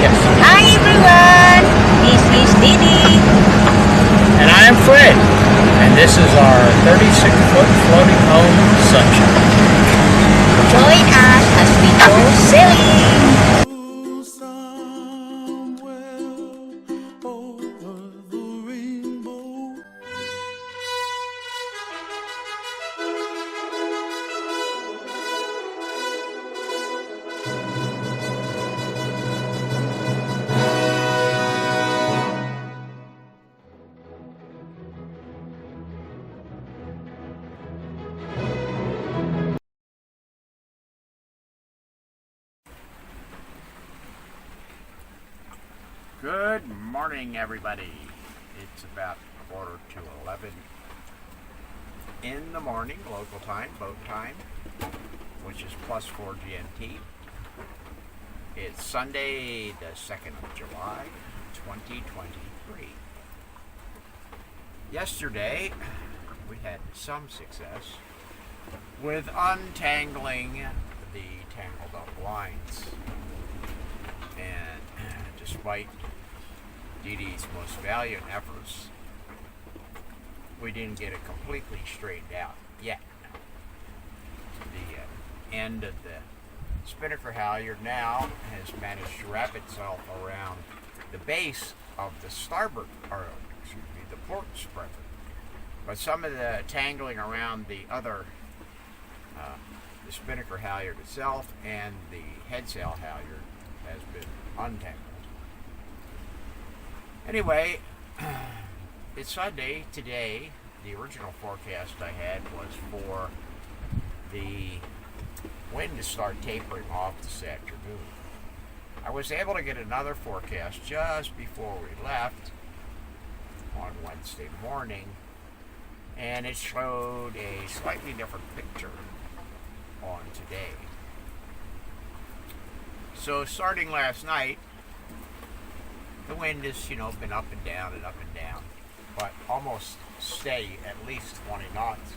Yes. Hi everyone, this is Didi. And I am Fred. And this is our 36-foot floating home Sunshine. Join us as we go sailing. Good morning, everybody. It's about 11:15 in the morning, local time, boat time, which is +4 GMT. It's Sunday, the 2nd of July, 2023. Yesterday, we had some success with untangling the tangled up lines. And despite Dee Dee's most valiant efforts, we didn't get it completely straightened out yet. The end of the spinnaker halyard now has managed to wrap itself around the base of the the port spreader. But some of the tangling around the spinnaker halyard itself and the headsail halyard has been untangled. Anyway, it's Sunday today. The original forecast I had was for the wind to start tapering off this afternoon. I was able to get another forecast just before we left on Wednesday morning, and it showed a slightly different picture on today. So starting last night, the wind has, been up and down, but almost steady, at least 20 knots,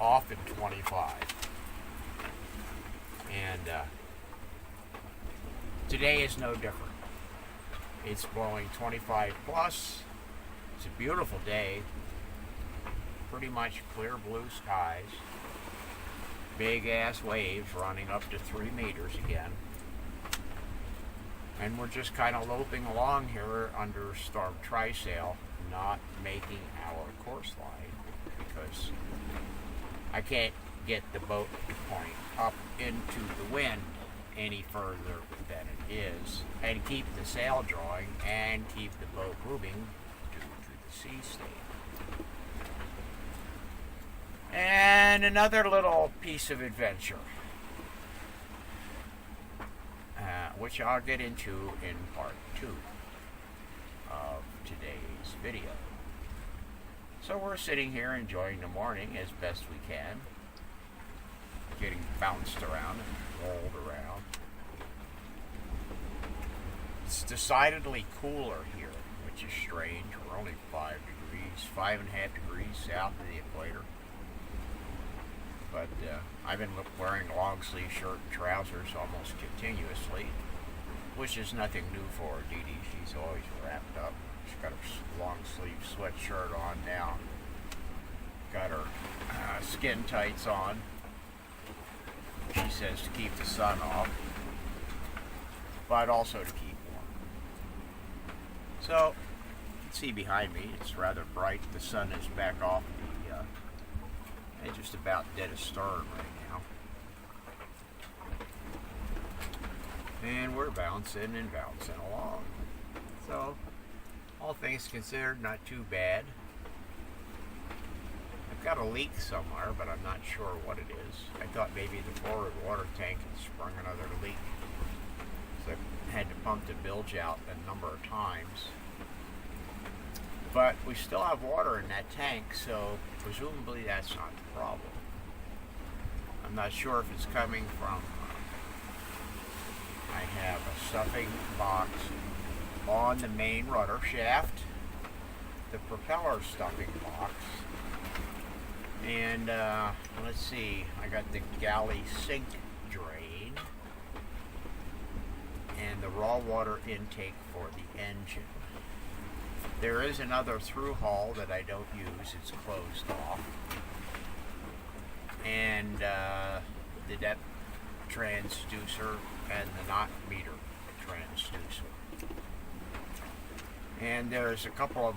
off in 25. And today is no different. It's blowing 25 plus. It's a beautiful day. Pretty much clear blue skies. Big ass waves running up to 3 meters again. And we're just kind of loping along here under storm trysail, not making our course line because I can't get the boat to point up into the wind any further than it is and keep the sail drawing and keep the boat moving due to the sea state. And another little piece of adventure, which I'll get into in part 2 of today's video. So we're sitting here enjoying the morning as best we can, getting bounced around and rolled around. It's decidedly cooler here, which is strange. We're only 5.5 degrees south of the equator. But I've been wearing a long sleeve shirt and trousers almost continuously, which is nothing new for Dee Dee. She's always wrapped up. She's got her long sleeve sweatshirt on now. Got her skin tights on. She says to keep the sun off, but also to keep warm. So, you can see behind me, it's rather bright. The sun is back off and just about dead astern right now. And we're bouncing along. So, all things considered, not too bad. I've got a leak somewhere, but I'm not sure what it is. I thought maybe the forward water tank had sprung another leak. So I had to pump the bilge out a number of times. But we still have water in that tank, so presumably that's not the problem. I'm not sure if it's coming from, I have a stuffing box on the main rudder shaft, the propeller stuffing box, and let's see, I got the galley sink drain, and the raw water intake for the engine. There is another through hull that I don't use. It's closed off. And the depth transducer and the knot meter transducer. And there's a couple of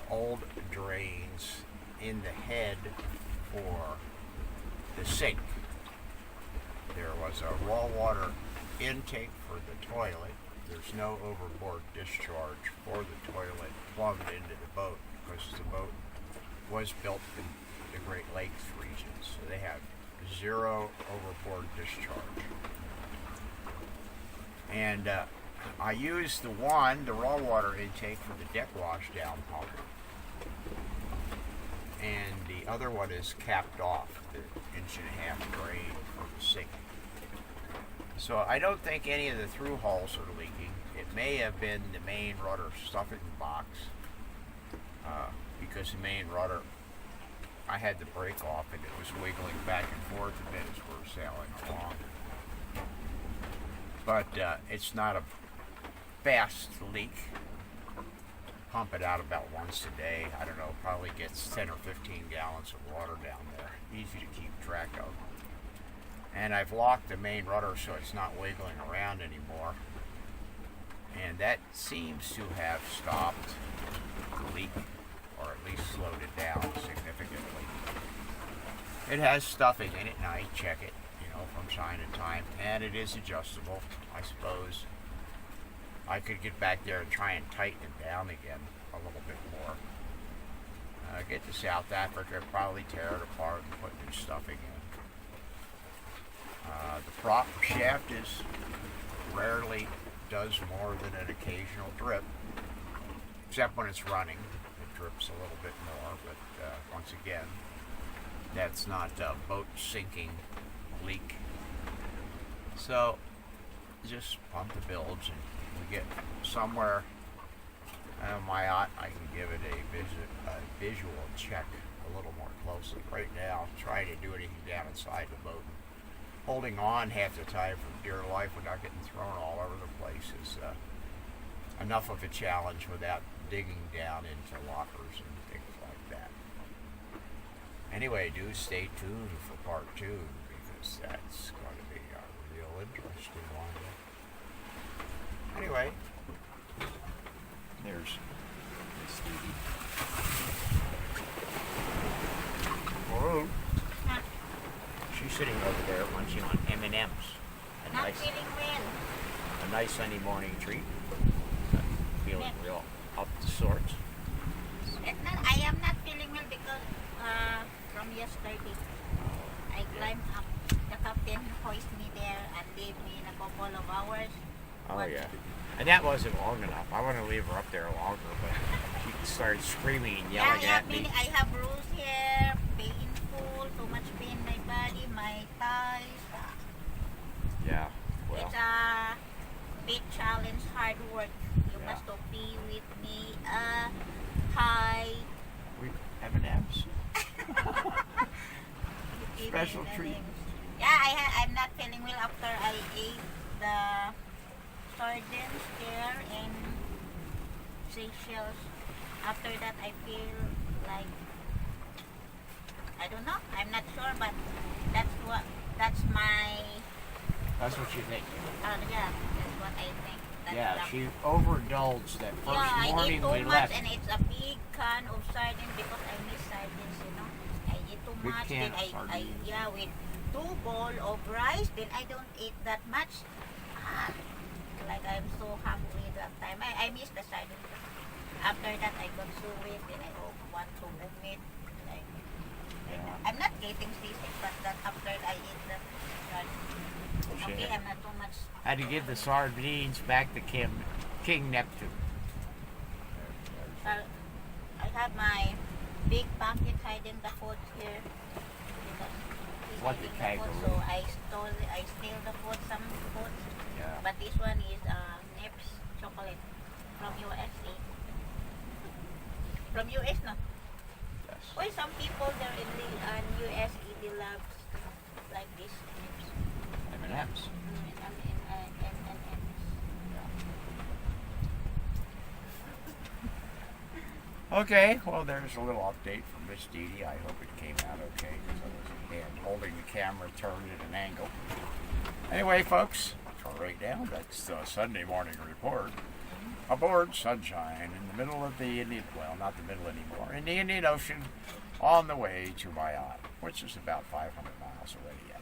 old drains in the head for the sink. There was a raw water intake for the toilet. There's no overboard discharge for the toilet plumbed into the boat because the boat was built in the Great Lakes region, so they have zero overboard discharge. And I used the raw water intake for the deck washdown pump, and the other one is capped off, the 1.5-inch drain for the sink. So I don't think any of the through hulls are leaking. It may have been the main rudder stuffing box, because the main rudder, I had the brake off and it was wiggling back and forth a bit as we're sailing along. But it's not a fast leak. Pump it out about once a day. I don't know, probably gets 10 or 15 gallons of water down there. Easy to keep track of. And I've locked the main rudder so it's not wiggling around anymore. And that seems to have stopped the leak, or at least slowed it down significantly. It has stuffing in it, and I check it, from time to time, and it is adjustable. I suppose I could get back there and try and tighten it down again a little bit more. Get to South Africa, probably tear it apart and put new stuffing in. The prop shaft rarely does more than an occasional drip, except when it's running. It drips a little bit more, but once again, that's not a boat sinking leak. So just pump the bilge and we get somewhere. Mayotte, I can give it a visual check a little more closely. Right now, trying to do anything down inside the boat, holding on half the time for dear life without getting thrown all over the place is enough of a challenge without digging down into lockers and things like that. Anyway, do stay tuned for part 2, because that's going to be a real interesting one. Anyway, there's Stevie. Hello. Not, She's sitting over there munching on M&Ms. not feeling well. A nice sunny morning treat. Feeling real up to sorts. I am not feeling well because from yesterday I climbed up. The captain hoisted me there and leave me in a couple of hours. Oh But yeah. And that wasn't long enough. I want to leave her up there longer, but she started screaming and yelling at me. I have bruise here, painful, too much pain in my body, my thighs. Yeah. Well, It's a big challenge, hard work. You Yeah. must be with me. Hi. we M&Ms. Special treat. Yeah, I'm not feeling well after I ate the sardines there in Seychelles. After that, I feel like, I don't know. I'm not sure, but that's my. That's what you think. Yeah, that's what I think. That's Yeah, the- she overindulged that first I morning eat too we much, left. and it's a big can of sardines because I miss sardines. I eat too Big much. can Then of sardines. with 2 bowls of rice, then I don't eat that much. Like I'm so hungry that time. I miss the sardines. After that, I got so weak, then I want to vomit. Like, Yeah. I'm not getting seasick, but that after I eat the sardines. She Okay, had, I'm not too much. had to give the sardines back to King Neptune. I have my big pocket hiding the food here. Because he's What the hiding the food, kangaroo? so I steal the food, some food. Yeah. But this one is Nips chocolate from USA. From US, no? Yes. Why some people there in the USA they love like this Nips. M&Ms. And Okay, well, there's a little update from Miss Dee Dee. I hope it came out okay because I was holding the camera turned at an angle. Anyway, folks, for right now, that's the Sunday morning report. Aboard Sunshine in the middle of the Indian, well, not the middle anymore, in the Indian Ocean on the way to Mayotte, which is about 500 miles away.